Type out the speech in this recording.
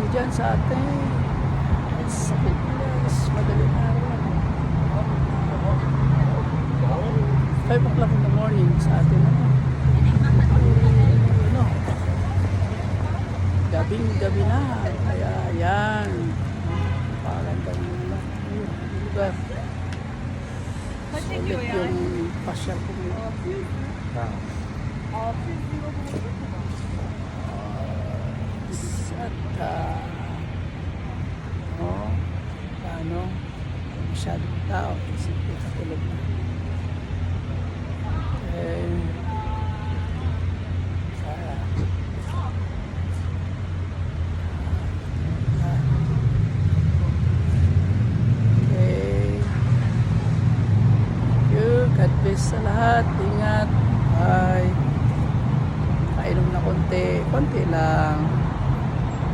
dyan sa atin. Sa Pilipinas, madaling araw. 5 o'clock in the morning sa atin. Gabing-gabi na. Kaya yan. Pagandang lugar. Sulit yung pasyal ko ngayon. At paano masyadong tao kasi katulog na God bless sa lahat. Ingat. Bye. Kainom na konti lang.